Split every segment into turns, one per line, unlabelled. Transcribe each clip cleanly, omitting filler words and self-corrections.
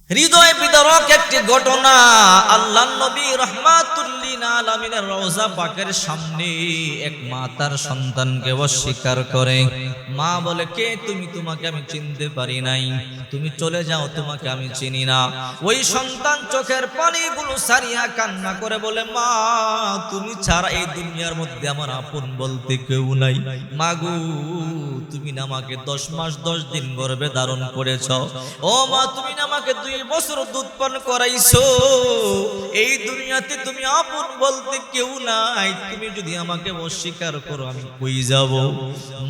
হৃদয় বিদারক একটি ঘটনা। আল্লাহর নবী রাহমাতুল লিল আলামিনের রওজা পাকের সামনে এক মা তার সন্তানকে অস্বীকার করে। মা বলে, কে তুমি? তোমাকে আমি চিনতে পারি নাই, তুমি চলে যাও, তোমাকে আমি চিনি না। ওই সন্তান চোখের পানিগুলো সারিয়া কান্না করে বলে, মা তুমি ছাড়া এই দুনিয়ার মধ্যে আমার আপন বলতে কেউ নাই। মাগো তুমি না আমাকে 10 মাস 10 দিন গর্ভে ধারণ করেছ। ও মা তুমি না আমাকে 2 বছর দুধ পান করাইছো। এই দুনিয়াতে তুমি আপন বলতে কেউ নাই। তুমি যদি আমাকে অস্বীকার করো আমি কই যাব?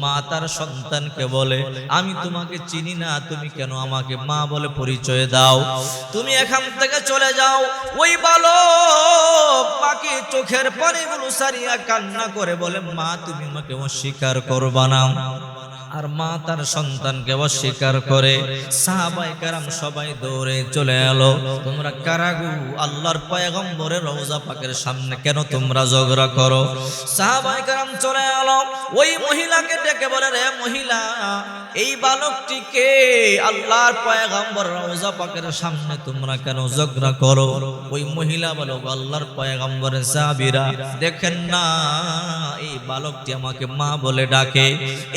মা তার সন্তানকে বলে, আমি তোমাকে চিনি না, তুমি কেন আমাকে মা বলে পরিচয় দাও? তুমি এখান থেকে চলে যাও। ওই বালক পাকে চোখের পানিগুলো সারিয়া কান্না করে বলে, মা তুমি আমাকে অস্বীকার করবা না। আর মা তার সন্তানকে অস্বীকার করে। সাহাবায়ে কেরাম সবাই দৌড়ে চলে এলো। তোমরা কারা গো? আল্লাহর পয়গম্বরের রওজা পাকের সামনে কেন তোমরা ঝগড়া করো? সাহাবায়ে কেরাম চলে এলো। ওই মহিলাকে ডেকে বলে, রে মহিলা, এই বালকটিকে আল্লাহর পয়গম্বরের রওজা পাকের সামনে তোমরা কেন ঝগড়া করো? ওই মহিলা বলে, আল্লাহর পয়গম্বরের সাহাবীরা দেখেন না, এই বালকটি আমাকে মা বলে ডাকে।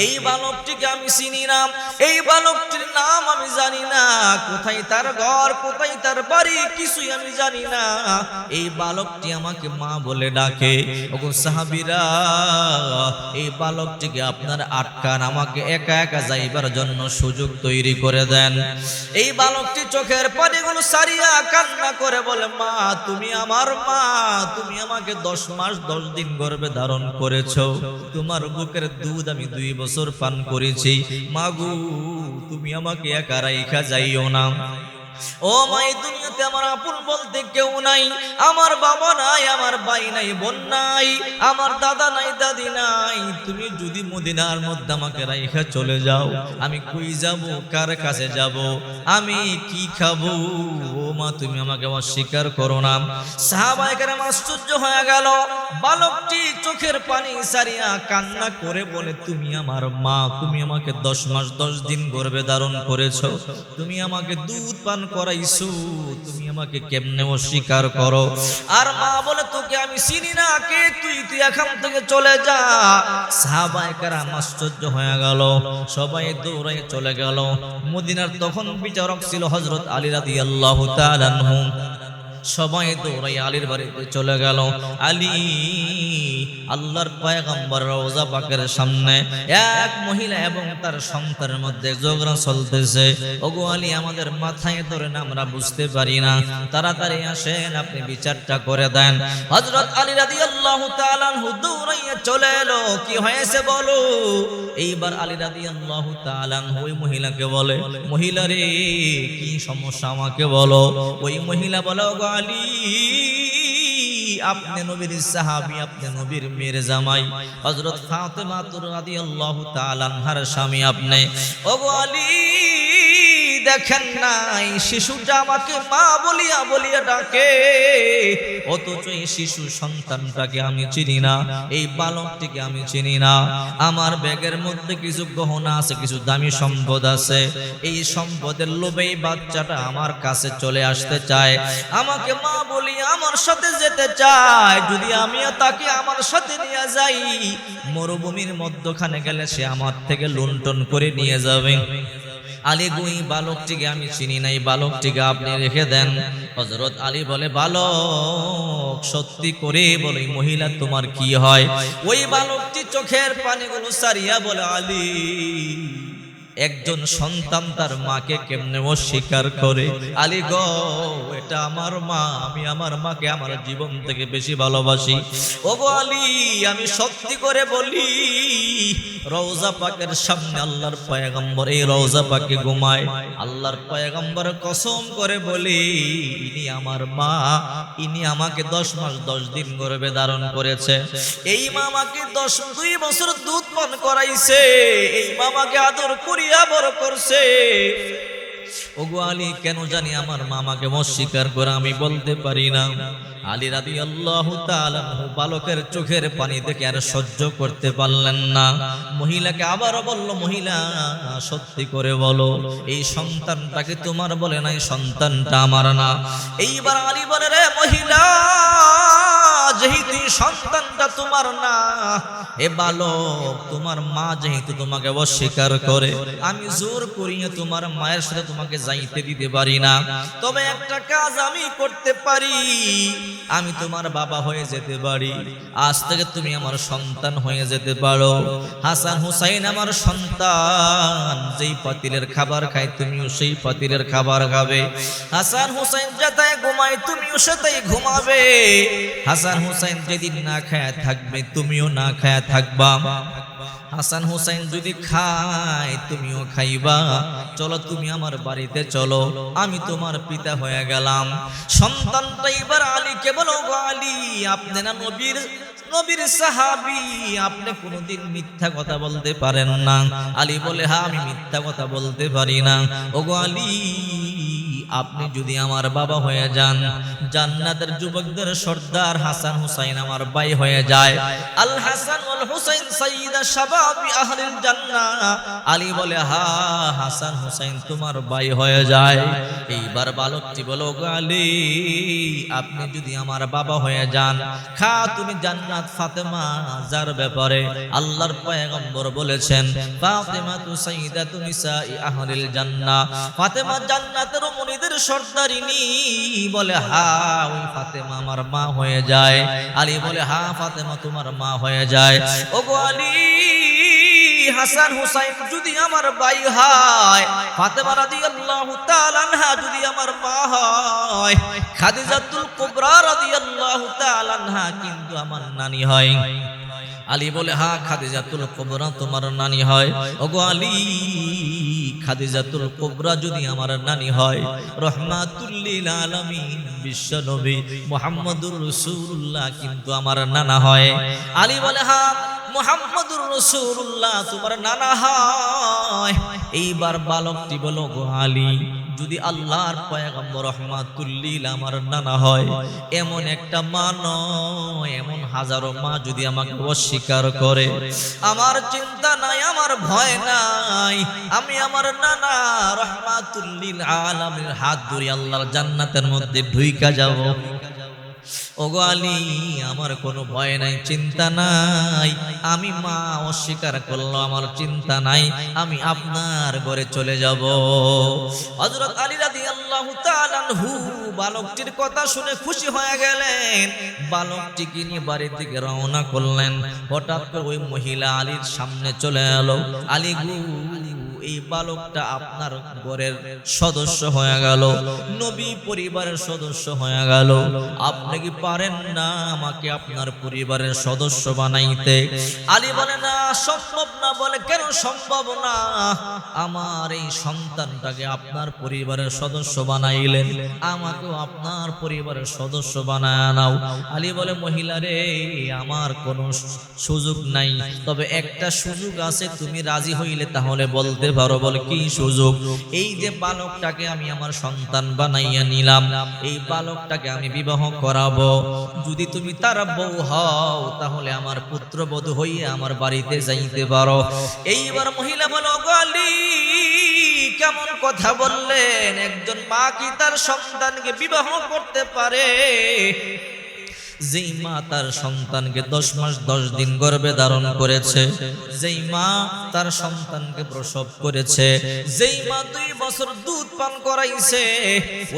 এই বালকটিকে আমি চিনি না, এই বালকটির নাম আমি জানি না, কোথায় তার ঘর, কোথায় তার বাড়ি, কিছুই আমি জানি না। এই বালকটি আমাকে মা বলে ডাকে। ওগো সাহাবীরা, এই বালকটিকে আপনারা আটকান, আমাকে একা একা যাইবার জন্য সুযোগ তৈরি করে দেন। এই বালকটি চোখের পানিগুলো সারিয়া কান্না করে বলে, মা তুমি আমার মা, তুমি আমাকে 10 মাস 10 দিন গর্ভে ধারণ করেছো, তোমার বুকের দুধ আমি 2 বছর পান করেছি। মাগো তুমি আমাকে একা রাইখা যাইও না। ও মা, এই দুনিয়াতে আমার আপন বলতে কেউ নাই। আমার বাবা নাই, আমার ভাই নাই, বোন নাই, আমার দাদা নাই, দাদি নাই। তুমি যদি মদিনার মধ্যে আমাকে রাইখা চলে যাও, আমি কই যাব? কার কাছে যাব? আমি কি খাবো? ও মা তুমি আমাকে অস্বীকার করো না। সাহাবায়ে কেরাম আশ্চর্য হয়ে গেল। বালকটি চোখের পানি সারিয়া কান্না করে বলে, তুমি আমার মা, তুমি আমাকে 10 মাস 10 দিন গর্ভে ধারণ করেছো, তুমি আমাকে দুধ পান করাইছো, তুমি আমাকে কেমনে অস্বীকার করো? আর মা বলে, তোকে আমি চিনি না, কে তুই? তুই এখান থেকে চলে যা। সাহাবায়ে কেরাম আশ্চর্য হয়ে গেল, সবাই দৌড়াই চলে গেল। মদিনার তখন বিচারক ছিল হযরত আলী রাদিয়াল্লাহু তাআলা আনহু। সবাই দৌড়াই আলীর বাড়িতে চলে গেল। আলী আল্লাহর পয়গম্বর রওজা পাকের সামনে এক মহিলা এবং তার সন্তানের মধ্যে ঝগড়া চলতেছে। ওগো আলী, আমাদের মাথায় ধরেন, আমরা বুঝতে পারি না, তাড়াতাড়ি আসেন, আপনি বিচারটা করে দেন। হযরত আলী রাদিয়াল্লাহু তাআলা আনহু দৌড়াইয়া চলে এলো। কি হয়েছে বলো? এইবার আলী রাদিয়াল্লাহু তাআলা আনহু ওই মহিলাকে বলে, মহিলা রে কি সমস্যা আমাকে বলো। ওই মহিলা বলে, ওগো আলী, আপনি নবীর সাহাবী, আপনি নবীর মেয়ের জামাই হযরত ফাতেমা রাদিয়াল্লাহু তাআলা আনহার স্বামী আপনি। ওগো আলী, দেখেন নাই শিশুটা আমাকে মা বলিয়া বলিয়া ডাকে, অথচ এই শিশু সন্তানটাকে আমি চিনি না, এই বালকটিকে আমি চিনি না। আমার ব্যাগের মধ্যে কিছু গহনা আছে, কিছু দামি সম্পদ আছে, এই সম্পদের লোভে এই বাচ্চাটা আমার কাছে চলে আসতে চায়, আমাকে মা বলিয়া আমার সাথে যেতে চায়। যদি আমি তাকে আমার সাথে নিয়ে যাই, মরুভূমির মধ্যখানে গেলে সে আমার থেকে লুণ্ঠন করে নিয়ে যাবে। আলী গুই বালকটিকে আমি চিনি নাই, বালকটিকে আপনি রেখে দেন। হযরত আলী বলে, বালক সত্যি করে বলে, মহিলা তোমার কি হয়? ওই বালকটি চোখের পানিগুলো সারিয়া বলে, আলী, একজন সন্তান তার মাকে কেমনে অস্বীকার করে? আলী গো, এটা আমার মা, আমি আমার মাকে আমার জীবন থেকে বেশি ভালোবাসি। ওগো আলী, আমি সত্যি করে বলি, রওজা পাকের সামনে আল্লাহর পয়গম্বর এই রওজা পাকে ঘুমায়। আল্লাহর পয়গম্বর কসম করে বলি, ইনি আমার মা, ইনি আমাকে 10 মাস 10 দিন গর্ভে ধারণ করেছে। এই মা আমাকে 2 বছর দুধ পান করাইছে, এই মা আমাকে আদর করিয়া বড় করছে। ওগো আলী, কেন জানি আমার মা আমাকে অস্বীকার করে, আমি বলতে পারি না। আলী রাদিয়াল্লাহু তাআলা বালকের চোখের পানি দেখে আর সহ্য করতে পারলেন না। মহিলাকে আবারও বলল, মহিলা সত্যি করে বলো, এই সন্তানটাকে তোমার বলে না, এই সন্তানটা আমার না। এইবার আলী বলে, রে মহিলা, যেহেতু সন্তানটা তোমার না, এ বালক তোমার মা যেহেতু তোমাকে অস্বীকার করে, আমি জোর করিয়ে তোমার মায়ের সাথে তোমাকে যাইতে দিতে পারি না। তবে একটা কাজ আমি করতে পারি, আমি তোমার বাবা হয়ে যেতে পারি। আজ থেকে তুমি আমার সন্তান হয়ে যেতে পারো। হাসান হুসাইন আমার সন্তান, যেই পাতিলের খাবার খায় তুমিও সেই পাতিলের খাবার খাবে। হাসান হুসাইন যেটায় ঘুমায় তুমিও সেটাই ঘুমাবে। হাসান হুসাইন যেদিন না খায় থাকবে তুমিও না খায় থাকবা। হাসান হুসাইন যদি খায় তুমিও খাইবা। চলো তুমি আমার বাড়িতে চলো, আমি তোমার পিতা হয়ে গেলাম। সন্তানটা এবার আলীকে বলো, গো আলী, আপনি না নবীর সাহাবী, আপনি কোনোদিন মিথ্যা কথা বলতে পারেন না। আলী বলে, হ্যাঁ আমি মিথ্যা কথা বলতে পারি না। ওগো আলী, আপনি যদি আমার বাবা হয়ে যান, জান্নাতের যুবকদের সর্দার হাসান হুসাইন আমার ভাই হয়ে যায়। আল হাসান ওয়াল হুসাইন সাইয়্যিদা শাবাবি আহলিল জান্নাহ। আলী বলে, হ্যাঁ হাসান হুসাইন তোমার ভাই হয়ে যায়। এইবার বালকটি বলো, গো আলী, আপনি যদি আমার বাবা হয়ে যান, খাতুনে জান্নাত ফাতেমা, যার ব্যাপারে আল্লাহর পয়গম্বর বলেছেন, ফাতেমাতু সাইয়্যিদাতু নিসাই আহলিল জান্নাহ, ফাতেমা জান্নাতের মুনিদের সর্দারিনী। বলে, হ্যাঁ ওই ফাতেমা আমার মা হয়ে যায়। আলী বলে, হ্যাঁ ফাতেমা তোমার মা হয়ে যায়। ওগো আলী, হাসান হুসাইন যদি আমার ভাই হয়, ফাতেমা রাদিয়াল্লাহু তাআলা আনহা যদি আমার মা হয়, খাদিজাতুল কুবরা রাদিয়াল্লাহু তাআলা আনহা কিন্তু আমার নানি হয়। আলী বলে, হ্যাঁ খাদিজাতুল কুবরা তোমার নানি হয়। ওগো আলী, খাদিজাতুল কুবরা যদি আমার নানি হয়, রাহমাতুল লিল আলামিন বিশ্ব নবী মুহাম্মদুর রাসূলুল্লাহ কিন্তু আমার নানা হয়। আলী বলে, হ্যাঁ মুহাম্মদুর রাসূলুল্লাহ তোমার নানা হয়। এইবার বালকটি বলো, গো আলী, যদি আল্লাহর পয়গম্বর রাহমাতুল লিল আমার নানা হয়, এমন একটা মা নয়, এমন হাজারো মা যদি আমাকে অস্বীকার করে, আমার চিন্তা নাই, আমার ভয় নাই। আমি আমার নানা রাহমাতুল লিল আলামিনের হাত ধরে আল্লাহর জান্নাতের মধ্যে ঢুইকা যাব। ওগো আলী, আমার কোনো ভয় নাই, চিন্তা নাই। আমি মা অস্বীকার করলো, আমার চিন্তা নাই, আমি আপনার ঘরে চলে যাব। হযরত আলী রাদিয়াল্লাহু তাআলা আনহু বালকটির কথা শুনে খুশি হয়ে গেলেন। বালকটিকে নিয়ে বাড়ির দিকে রওনা করলেন। হঠাৎ করে ওই মহিলা আলীর সামনে চলে এলো। আলী গো, এই বালকটা আপনার ঘরের সদস্য হয়ে গেল, নবী পরিবারের সদস্য হয়ে গেল। আপনি কি পারেন না আমাকে আপনার পরিবারের সদস্য বানাইতে? আলী বলে, না সম্ভব না। বলে, কেন সম্ভব না? আমার এই সন্তানটাকে আপনার পরিবারের সদস্য বানাইলেন, আমাকেও আপনার পরিবারের সদস্য বানায় নাও। আলী বলে, মহিলা রে, আমার কোনো সুযোগ নাই, তবে একটা সুযোগ আছে, তুমি রাজি হইলে তাহলে বলতে পারো। বলে, কি সুযোগ? এই যে বালকটাকে আমি আমার সন্তান বানাইয়া নিলাম, এই বালকটাকে আমি বিবাহ করাবো। যদি তুমি তার বউ হও, তাহলে আমার পুত্রবধূ হইয়া আমার বাড়িতে যাইতে পারো। এইবার মহিলা বলো, গো আলী, কেমন কথা বললেন? একজন মা কি তার সন্তানকে বিবাহ করতে পারে? যেই মা তার সন্তানকে 10 মাস 10 দিন গর্ভে ধারণ করেছে, যেই মা তার সন্তানকে প্রসব করেছে, যেই মা 2 বছর দুধ পান করাইছে,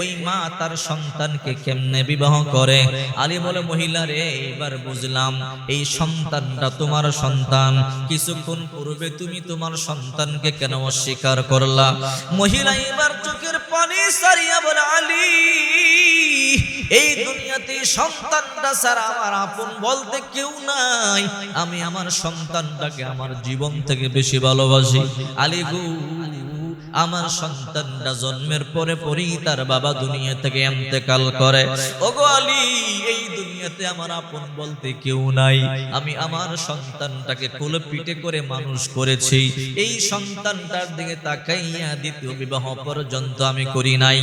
ওই মা তার সন্তানকে কেমনে বিবাহ করে? আলী বলে, মহিলা রে, এবার বুঝলাম, এই সন্তানটা তোমার সন্তান। কিছুক্ষণ পূর্বে তুমি তোমার সন্তানকে কেন অস্বীকার করলা? মহিলা এবার চোখের পানি সারিয়া বলে, আলী, এই দুনিয়াতে সন্তানটা ছাড়া আমার আপন বলতে কেউ নাই। আমি আমার সন্তানটাকে আমার জীবন থেকে বেশি ভালোবাসি। আলী গো, আমার সন্তানটা জন্মের পরে পরেই তার বাবা দুনিয়া থেকে ইন্তেকাল করে। ওগো আলী, এই দুনিয়াতে আমার আপন বলতে কেউ নাই। আমি আমার সন্তানটাকে কোলে পিঠে করে মানুষ করেছি। এই সন্তানটার দিকে তাকাইয়া দ্বিতীয় বিবাহ পর্যন্ত আমি করি নাই।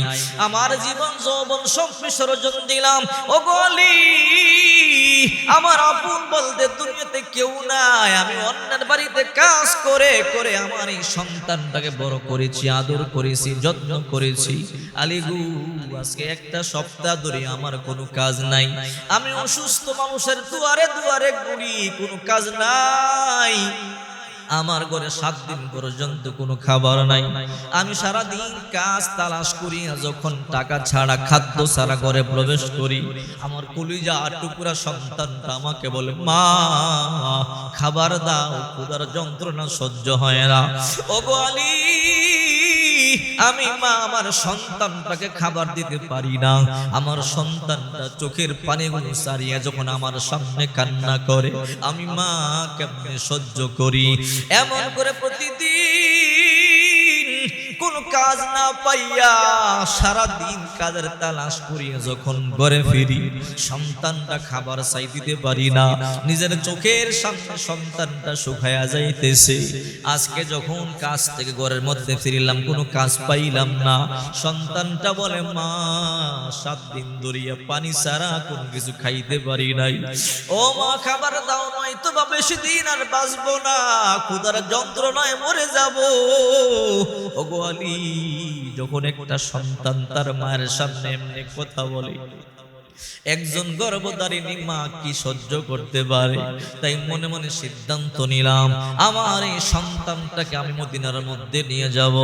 আমার জীবন যৌবন সব বিসর্জন দিলাম। ওগো আলী, আমার আপন বলতে দুনিয়াতে কেউ নাই। আমি অন্যের বাড়িতে কাজ করে করে আমার এই সন্তানটাকে বড় করেছি, আদর করেছি, যত্ন করেছি। আলীগু, আজকে একটা সপ্তাহ ধরে আমার কোনো কাজ নাই। আমি অসুস্থ মানুষের দুয়ারে দুয়ারে ঘুরি, কোনো কাজ নাই। আমার ঘরে 7 দিন পর্যন্ত কোনো খাবার নাই। আমি সারা দিন কাজ তালাশ করি, যখন টাকা ছাড়া খাদ্য ছাড়া ঘরে প্রবেশ করি, আমার কলিজা টুকরা সন্তানটা আমাকে বলে, মা খাবার দাও, ক্ষুধার যন্ত্রণা সহ্য হয় না। ওগো আলী, আমি মা আমার সন্তানটাকে খাবার দিতে পারি না। আমার সন্তানটা চোখের পানিগুলো সারিয়া যখন আমার সামনে কান্না করে, আমি মা কেমনে সহ্য করি। এমন করে প্রতিদিন কোন কাজ না পাইয়া সারা দিন কাজের তালাশ করিয়া যখন ঘরে ফিরি, সন্তানটা খাবার চাই দিতে পারি না। নিজের চোখের সামনে সন্তানটা শুকায়া যাইতেছে। আজকে যখন কাজ থেকে ঘরের মধ্যে ফিরিলাম, কোনো কাজ পাইলাম না। সন্তানটা বলে, মা 7 দিন ধরিয়া পানি ছাড়া কোনো কিছু খাইতে পারি নাই। ও মা, খাবার দাও, নয়তো বা বেশি দিন আর বাঁচবো না, ক্ষুধার যন্ত্রণায় মরে যাব। ওগো আলী, যখন একটা সন্তান তার মায়ের সামনে এমনি কথা বলে, একজন গর্ভধারিণী মা কি সহ্য করতে পারে? তাই মনে মনে সিদ্ধান্ত নিলাম, আমার এই সন্তানটাকে আমি মদিনার মধ্যে নিয়ে যাব।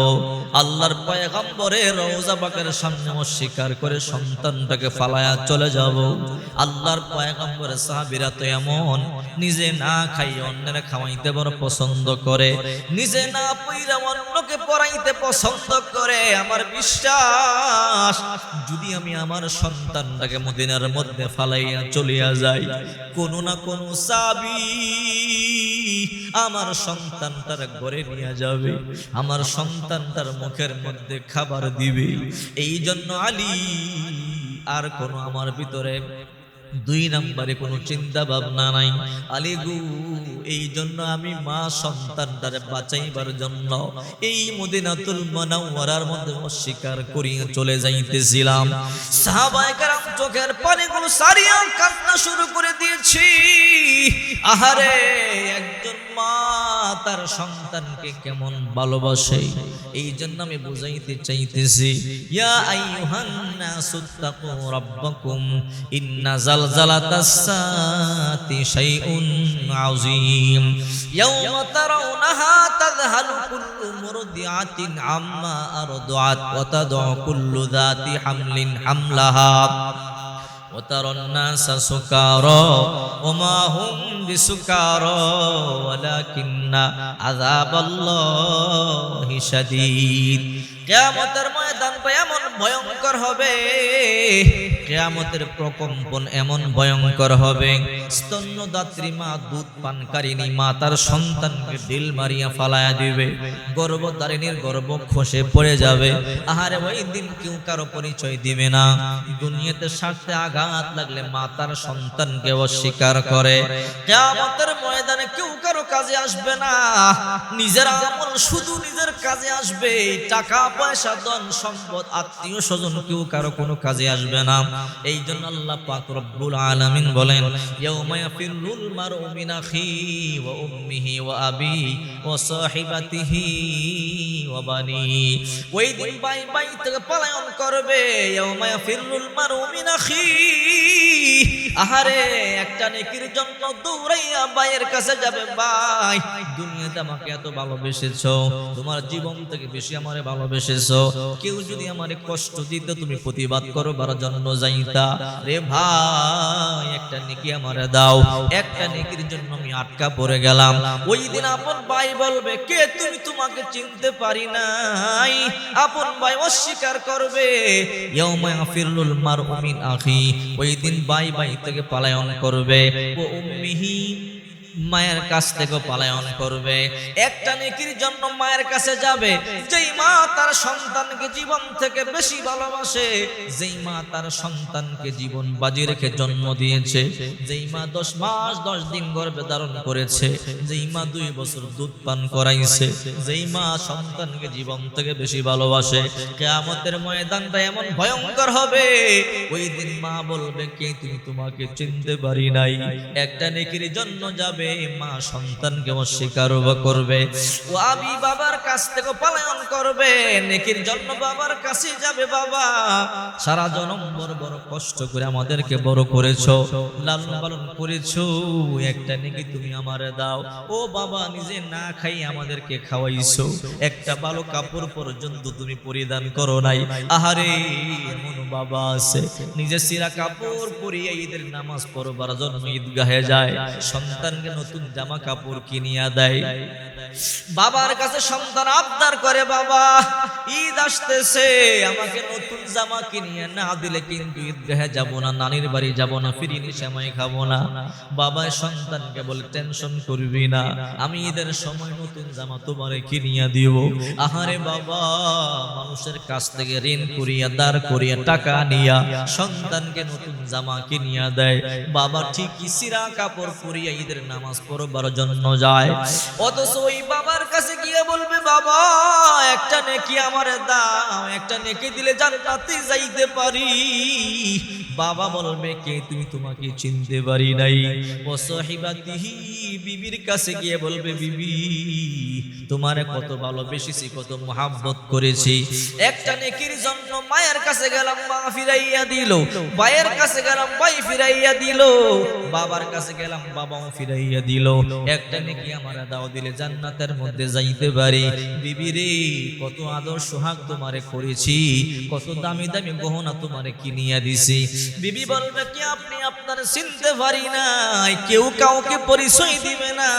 আল্লাহর পয়গম্বরের রওজা পাকের সামনে অস্বীকার করে সন্তানটাকে ফালায়া চলে যাব। আল্লাহর পয়গম্বরের সাহাবীরা তো এমন, নিজে না খাইয়ে অন্যের খাওয়াইতে বড় পছন্দ করে, নিজে না পইরা অন্যকে পরাইতে পছন্দ করে। আমার বিশ্বাস, যদি আমি আমার সন্তানটাকে মদিনার মধ্যে ফালাইয়া চলিয়া যাই, কোন না কোন সাবি আমার সন্তানটার ঘরে নিয়ে যাবে, আমার সন্তানটার মুখের মধ্যে খাবার দিবে। এই জন্য আলী, আর কোন আমার ভিতরে 2 নম্বরে কোনো চিন্তা ভাবনা নাই। আলীগু, এই জন্য আমি মা সন্তানটারে বাঁচাইবার জন্য এই মদিনাতুল মুনাওয়ারার মধ্যে অস্বীকার করিয়া চলে যাইতেছিলাম। সাহাবায়ে কেরাম চোখের পানিগুলো সারিয়া কান্না শুরু করে দিয়েছি। আহারে, একজন মা তার সন্তানকে কেমন ভালোবাসে, এই জন্য আমি বুঝাইতে চাইতেছি। ইয়া আইয়ুহান নাসুত্তাকু রাব্বাকুম ইন্না জালজালাতাস সাতি শাইউন আযীম ইয়াওমা তারাউনাহা তাযহালু কুল্লু মুরদিআতিন আম্মা আরদাআত ওয়া তাদউ কুল্লু যাতি হামলিন হামলাহা وترى الناس سكارى وما هم بسكارى ولكن عذاب الله شديد। কিয়ামতের ময়দানটা এমন ভয়ঙ্কর হবে, কিয়ামতের প্রকম্পন এমন ভয়ঙ্কর হবে, স্তন্যদাত্রী মা, দুধ পানকারিনী মা তার সন্তানকে ঢিল মারিয়া ফালায়া দিবে, গর্ভধারিণীর গর্ভ খসে পড়ে যাবে। আহারে, ওই দিন কেউ কারো পরিচয় দিবে না। দুনিয়াতে স্বার্থে আঘাত লাগলে মা তার সন্তানকে অস্বীকার করে। কিয়ামতের ময়দানে কেউ কারো কাজে আসবে না, নিজের আমল শুধু নিজের কাজে আসবে। টাকা পয়সা, ধন সম্পদ, আত্মীয় স্বজন কেউ কারো কোনো কাজে আসবে না। এই জন্য আল্লাহ পাক রব্বুল আলামিন বলেন, ইয়াউমা ইয়াফিরুল মারউ মিন আখিহি ওয়া উম্মিহি ওয়া আবিহি ওয়া সাহিবাতিহি ওয়া বানিহি। ওই দিন ভাই ভাই থেকে পলায়ন করবে। ইয়াউমা ইয়াফিরুল মারউ মিন আখিহি, আহারে, একটা নেকির জন্য দৌড়াইয়া ভাইয়ের কাছে যাবে। ভাই, দুনিয়াতে আমাকে এত ভালোবেসেছো, তোমার জীবন থেকে বেশি আমারে ভালোবেসেছো। কেউ যদি আমারে কষ্ট দিত, তুমি প্রতিবাদ করবার জন্য যাইতা। রে ভাই, একটা নেকি আমারে দাও, একটা নেকির জন্য আমি আটকা পড়ে গেলাম। ওই দিন আপন ভাই বলবে, কে তুমি, তোমাকে চিনতে পারি নাই। আপন ভাই অস্বীকার করবে। ইয়াউমা ইয়াফিরুল মারউ মিন আখি, ওই দিন ভাই ভাই থেকে পলায়ন করবে। ও উম্মিহি মায়ের কাছ থেকে পলায়ন করবে, একটা নেকির জন্য মায়ের কাছে যাবে, যেই মা তার সন্তানকে জীবন থেকে বেশি ভালোবাসে, যেই মা তার সন্তানকে জীবন বাজি রেখে জন্ম দিয়েছে, যেই মা 10 মাস 10 দিন গর্ভে ধারণ করেছে, যেই মা 2 বছর দুধ পান করাইছে, যেই মা সন্তানকে জীবন থেকে বেশি ভালোবাসে, কিয়ামতের ময়দানটা এমন ভয়ঙ্কর হবে, ওই দিন মা বলবে, কে তুমি? তোমাকে চিনতে পারি নাই। একটা নেকির জন্য যাবে, মা সন্তানকে অস্বীকার করবে, ও আমি বাবার কাছ থেকে পলায়ন করবে, নেকির জন্য বাবার কাছে যাবে। বাবা, সারা জনম বড় বড় কষ্ট করে আমাদেরকে বড় করেছো, লালন পালন করেছো, একটা নেকি তুমি আমারে দাও। ও বাবা, নিজে না খাই আমাদেরকে খাওয়াইছো, একটা ভালো কাপড় পর্যন্ত তুমি পরিধান করো নাই। আহারে, এমন বাবা আছে নিজে সিরা কাপড় পরিয়ে ঈদের নামাজ পড়বার জন্য ঈদগাহে যায়, সন্তানকে নতুন জামা কাপড় কিনিয়া দেয়। বাবার কাছে সন্তান আবদার করে, বাবা ঈদ আসতেছে, আমাকে নতুন জামা কিনিয়ে না দিলে কিন্তু ঈদগাহে যাব না, নানির বাড়ি যাব না, ফিরিনি সময় খাবো না। বাবা সন্তানকে বলে, টেনশন করবি না, আমি ঈদের সময় নতুন জামা তোমারে কিনিয়া দিব। আহারে বাবা, মানুষের কাছ থেকে ঋণ করিয়া দাঁড় করিয়া টাকা নিয়া সন্তানকে নতুন জামা কিনিয়া দেয়। বাবা ঠিকই সিরা কাপড় পরিয়া ঈদের নামাজ পড়বার জন্য যায়, অথচ ওই বাবার কাছে গিয়ে বলবে, বাবা একটা নেকি আমারে দাও, একটা নেকি দিলে জান্নাতে যাইতে পারি। বাবা বলবে, কে তুমি? তোমাকে চিনতে পারি নাই। ও সাহিবাতিহি, বিবির কাছে গিয়ে বলবে, বিবি তোমারে কত ভালোবেসেছি, কত মোহাব্বত করেছি, একটা নেকির জন্য মায়ের কাছে গেলাম, মা ফিরাইয়া দিল, ভাইয়ের কাছে গেলাম, ভাই ফিরাইয়া দিল, বাবার কাছে গেলাম, বাবাও ফিরাইয়া দিল, একটা নেকি আমারে দাও, দিলে জান্নাতের মধ্যে যাইতে পারি। বিবি রে, কত আদর সোহাগ তোমারে করেছি, কত দামি দামি গহনা তোমারে কিনিয়া দিছি। বিবি বলবে, কি আপনি আপনার চিনতে পারি নাই, কেউ কাউকে পরিচয় দিবে না,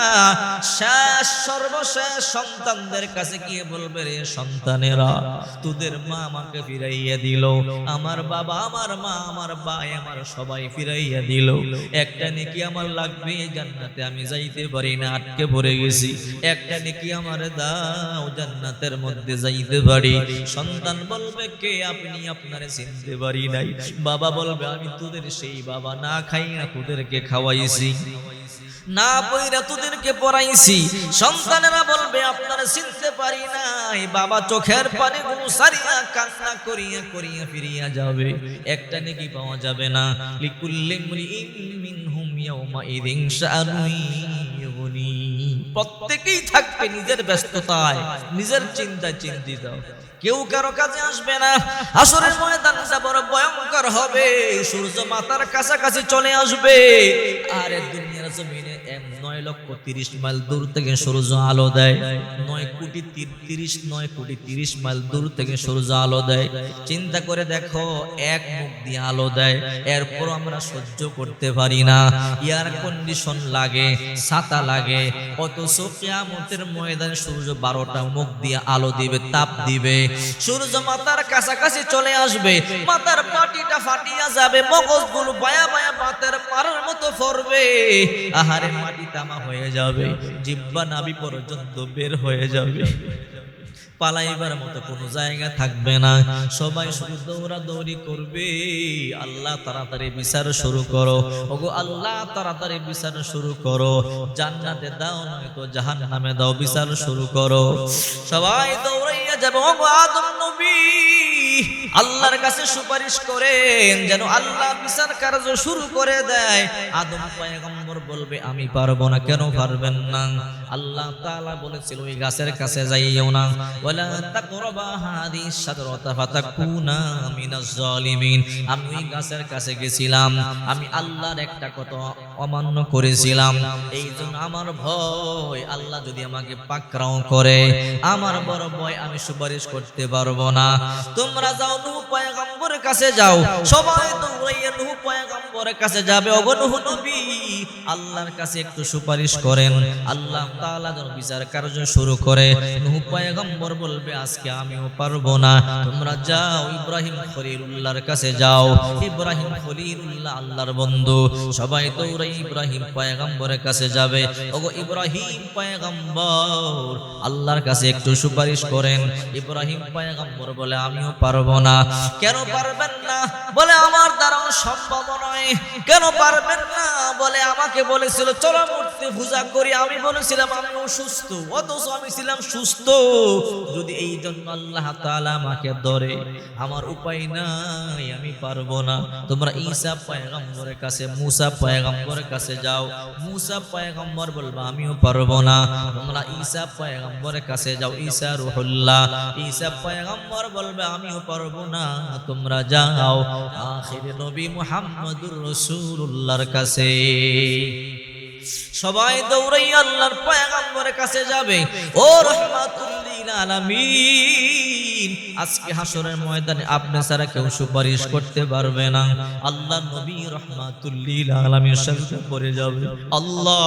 শেষ সর্বশেষ সন্তানদের কাছে গিয়ে বলবে, রে সন্তানেরা, তোদের মা আমাকে ফিরাইয়া দিল, আমার বাবা, আমার মা, আমার ভাই, আমার সবাই ফিরাইয়া দিল, একটা নেকি আমার লাগবে, জান্নাতে আমি যাইতে পারি না, আটকে পড়ে গেছি, একটা নেকি আমার দাও, জান্নাতের মধ্যে যাইতে পারি। সন্তান বলবে, কে আপনি? আপনারে চিনতে পারি নাই। বাবা বলবে, আমি তোদের সেই বাবা, না খাই না তোদেরকে খাওয়াইছি, না পয়রা তোদেরকে পড়াইছি। সন্তানেরা বলবে, আপনারা চিনতে পারি নাই। বাবা চোখের পানি গুলো সারিয়া কান্না করিয়া করিয়া ফিরিয়া যাবে, একটা নেকি পাওয়া যাবে না। লিকুল্লি ইমরিইন মিনহুম ইয়াওমা ইযিন শাআনুন ইউগনি, প্রত্যেকেই থাকবে নিজের ব্যস্ততায়, নিজের চিন্তায় চিন্তিত, কেউ কারো কাছে আসবে না। আসরের ময়দানটা বড় ভয়ঙ্কর হবে, সূর্য মাথার কাছাকাছি চলে আসবে, আর দুনিয়ার জমিনে 9,30,000 মাইল দূর থেকে সূর্য আলো দেয়, 9,30,000 মাইল দূর থেকে সূর্য আলো দেয়। চিন্তা করে দেখো, এক মুখ দিয়ে আলো দেয়, এরপর আমরা সহ্য করতে পারি না, এয়ার কন্ডিশন লাগে, ছাতা লাগে, অথচ কিয়ামতের ময়দানে সূর্য 12টা মুখ দিয়ে আলো দিবে, তাপ দিবে, সূর্য মাথার কাছাকাছি চলে আসবে, মাথার পাটিটা ফাটিয়া যাবে, মগজগুলো বায়া বায়া পাতের পাড়ার মতো পড়বে, আহারে মাটি তামা হয়ে যাবে, জিহ্বা নাভি পর্যন্ত বের হয়ে যাবে, পালাইবার মতো কোনো জায়গা থাকবে না, সবাই শুধু দৌড়াদৌড়ি করবে। আল্লাহ তাড়াতাড়ি বিচার শুরু করো, ওগো আল্লাহ তাড়াতাড়ি বিচার শুরু করো, জান্নাতে দাও নয়তো জাহান্নামে দাও, বিচার শুরু করো। সবাই দৌড়াইয়া যাবে, ওগো আদম নবী আল্লাহর কাছে সুপারিশ করেন যেন আল্লাহ বিচার কার্য শুরু করে দেয়। আদম পয়গম্বর বলবে, আমি পারবো না। কেন পারবেন না? আল্লাহ তাআলা বলেছিল, ওই গাছের কাছে যাইও না, ওয়ালা তাকরাবা হাদিস শাজরাতা ফাতাকুনা মিনাজ জালিমিন। আমি ওই গাছের কাছে গেছিলাম, আমি আল্লাহর একটা কথা অমান্য করেছিলাম, এই জন্য আমার ভয়, আল্লাহ যদি আমাকে পাকড়াও করে, আমার বড় ভয়, আমি সুপারিশ করতে পারবো না। তোমরা যাও নূহ পয়গম্বরের কাছে যাও। সবাই দৌড়াইয়া নূহ পয়গম্বরের কাছে যাবে। ওগো নূহ নবী, আল্লাহর কাছে একটু সুপারিশ করেন, আল্লাহ তাআলা যেন বিচার কার্য শুরু করে। নূহ পয়গম্বর বলবে আজকে আমিও পারবো না, তোমরা যাও ইব্রাহিম খলিলুল্লাহর কাছে যাও। ইব্রাহিম খলিলুল্লাহ আল্লাহর বন্ধু, সবাই দৌড়াই ইব্রাহিম পয়গম্বরের কাছে যাবে। ওগো ইব্রাহিম পয়গম্বর, আল্লাহর কাছে একটু সুপারিশ করেন। ইব্রাহিম পয়গম্বর বলে আমিও পারবো না। কেন পারবেন না? বলে আমার দ্বারা সম্ভব নয়। কেন পারবেন না? বলে আমাকে বলেছিল চলো মূর্তি পূজা করি, আমি বলেছিলাম আমি অসুস্থ, অথচ আমি ছিলাম সুস্থ। যদি এই জন্য আল্লাহ তাআলা আমাকে ধরে, আমার উপায় নাই, আমি পারবো না। তোমরা ঈসা পয়গম্বরের কাছে, মুসা পয়গম্বরের কাছে যাও। মুসা পয়গম্বর বলবা আমিও পারবো না। তোমরা ঈসা পয়গম্বরের কাছে যাও। ঈসা রূহুল্লাহ, ঈসা পয়গম্বর বলবে আমিও পারবো না। তোমরা যাও আখির নবী মুহাম্মদুর রাসূলুল্লাহর কাছে। সবাই দৌড়াই আল্লাহর পয়গম্বরের কাছে যাবে। ও রাহমাতুল লিল আলামিন, আজকে হাসরের ময়দানে আপনি ছাড়া কেউ সুপারিশ করতে পারবে না। আল্লাহ নবী রাহমাতুল লিল আলামিনের সাথে পড়ে যাবে। আল্লাহ,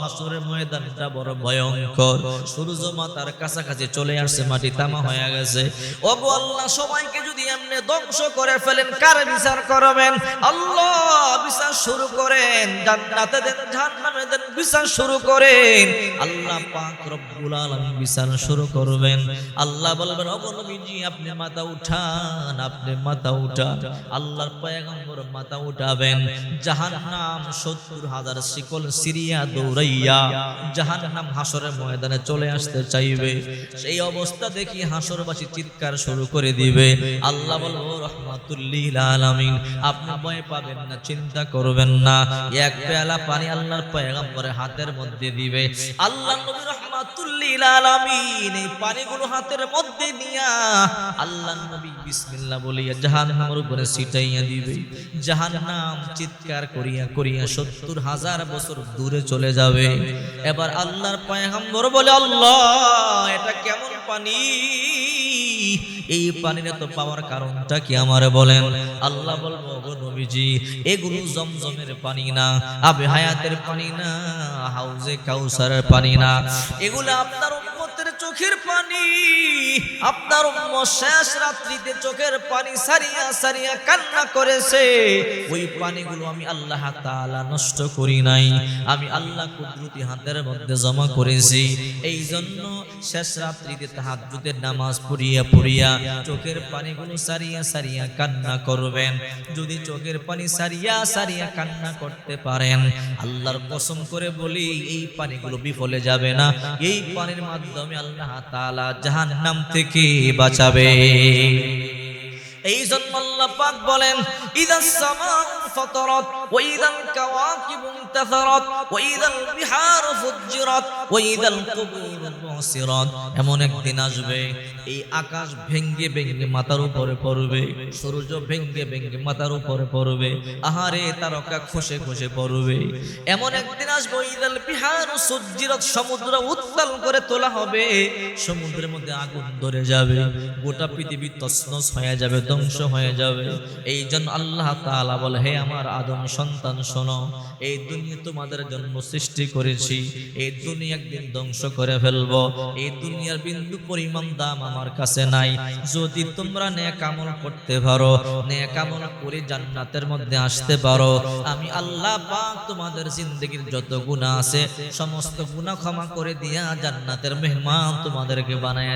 হাসরের ময়দানটা বড় ভয়ঙ্কর। সূর্য মাথার কাছাকাছি চলে আসছে, মাটি তামা হয়ে গেছে। ওগো আল্লাহ, সবাইকে যদি এমনি ধ্বংস করে ফেলেন, কার বিচার করবেন? আল্লাহ বিচার শুরু করেন, জান্নাতে দেন, জাহান্নামে দেন, বিচার শুরু করেন। আল্লাহ পাক রব্বুল আলামিন বিচার শুরু করবেন। আল্লাহ বলবেন ওগো নবীজি, আপনি মাথা উঠান, আপনি মাথা উঠান। আল্লাহর পয়গম্বর মাথা উঠাবেন। জাহান্নাম ৭০,০০০ শিকল সিরিয়া দৌড়াইয়া জাহান্নাম হাসরের ময়দানে চলে আসতে চাইবে। সেই অবস্থা দেখি হাসরবাসী চিৎকার শুরু করে দিবে। আল্লাহ বলবো রাহমাতুল লিল আলামিন, আপনি ভয় পাবেন না, চিন্তা করবেন না। এক পেয়ালা পানি আল্লাহর পয়গম্বরের হাতের মধ্যে দিবে। আল্লাহ নবী রাহমাতুল লিল আলামিন এই পানিগুলো হাতের মধ্যে নিয়া আল্লাহ নবী বিসমিল্লাহ বলিয়া জাহান্নামের উপরে ছিটাইয়া দিবে। জাহান্নাম চিৎকার করিয়া করিয়া ৭০,০০০ বছর দূরে চলে যাবে। এবার আল্লাহর পয়গম্বর বলে আল্লাহ, এটা কেমন পানি? এই পানির তো পাওয়ার কারণটা কি আমারে বলেন। আল্লাহ বলবো গো নবীজি, এগুলো জমজমের পানি না, আবে হায়াতের পানি না, হাউজে কাউসারের পানি না, এগুলো আপনার উম্মতের চোখের পানি। আপনার উম্মত শেষ রাত্রিতে চোখের পানি সারিয়া সারিয়া কান্না করেছে। ওই পানিগুলো আমি আল্লাহ তাআলা নষ্ট করি নাই, আমি আল্লাহ কুদরতি হাতের মধ্যে জমা করেছি। এই জন্য শেষ রাত্রিতে তাহাজ্জুদের নামাজ পড়িয়া পড়িয়া চোখের পানিগুলো সারিয়া সারিয়া কান্না করবেন। যদি চোখের পানি সারিয়া সারিয়া কান্না করতে পারেন, আল্লাহর কসম করে বলি এই পানিগুলো বিফলে যাবে না। এই পানির মাধ্যমে আল্লাহ তাআলা জাহান্নাম থেকে বাঁচাবে। এই জন্য আল্লাহ পাক বলেন ইদাস সামাউ ফাতারাত ওয়া ইদাল কাওয়াকিবু ইনতাসারাত ওয়া ইদাল বিহারু ফুজ্জিরাত ওয়া ইদাল কুবুরু বুসিরাত। এমন একদিন আসবে এই আকাশ ভেঙ্গে ভেঙ্গে মাথার উপরে পড়বে, সূর্য ভেঙ্গে ভেঙ্গে মাথার উপরে পড়বে, আহারে তারকা খসে খসে পড়বে। এমন একদিন আসবে ইদাল বিহারু সুজ্জিরাত, সমুদ্র উত্তাল করে তোলা হবে, সমুদ্রের মধ্যে আগুন ধরে যাবে, গোটা পৃথিবী তছনছ হয়ে যাবে, ধ্বংস হয়ে যাবে। এই জন্য আল্লাহ তাআলা বলে, হে আমার আদম সন্তান শোনো, এই দুনিয়া তোমাদের জন্য সৃষ্টি করেছি, এই দুনিয়া একদিন ধ্বংস করে ফেলবো। এই দুনিয়ার বিন্দু পরিমাণ দাম আমার কাছে নাই। যদি তোমরা নেক আমল করতে পারো, নেক আমল করে জান্নাতের মধ্যে আসতে পারো, আমি আল্লাহ পাক তোমাদের জিন্দেগীর যত গুনাহ আছে সমস্ত গুনাহ ক্ষমা করে দিয়া জান্নাতের মেহমান তোমাদেরকে বানায়